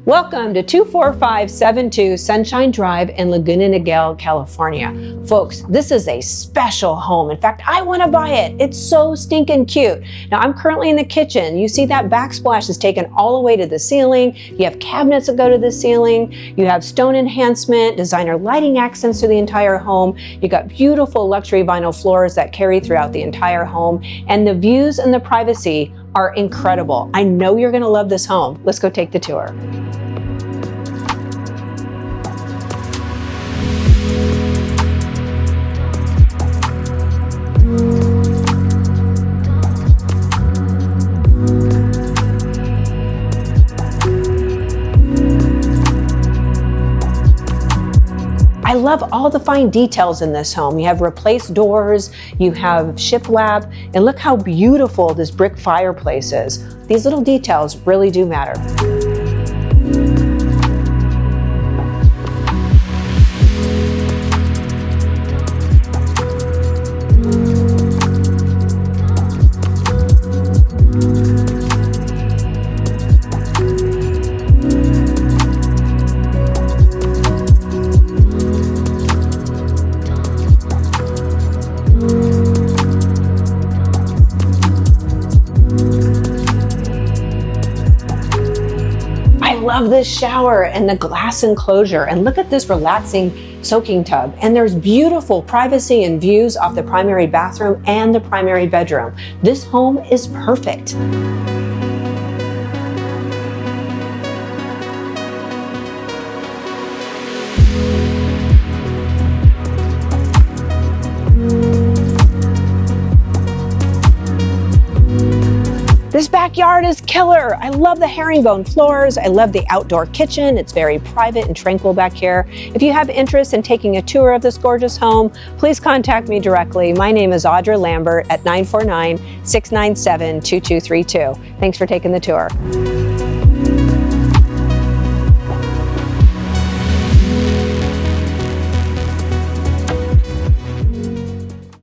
Welcome to 24572 Sunshine Drive in Laguna Niguel, California. Folks, this is a special home. In fact, I want to buy it. It's so stinking cute. Now, I'm currently in the kitchen. You see that backsplash is taken all the way to the ceiling. You have cabinets that go to the ceiling. You have stone enhancement, designer lighting accents through the entire home. You got beautiful luxury vinyl floors that carry throughout the entire home. And the views and the privacy are incredible. I know you're going to love this home. Let's go take the tour. I love all the fine details in this home. You have replaced doors, you have shiplap, and look how beautiful this brick fireplace is. These little details really do matter. I love this shower and the glass enclosure, and look at this relaxing soaking tub, and there's beautiful privacy and views off the primary bathroom and the primary bedroom. This home is perfect. This backyard is killer. I love the herringbone floors. I love the outdoor kitchen. It's very private and tranquil back here. If you have interest in taking a tour of this gorgeous home, please contact me directly. My name is Audra Lambert at 949-697-2232. Thanks for taking the tour.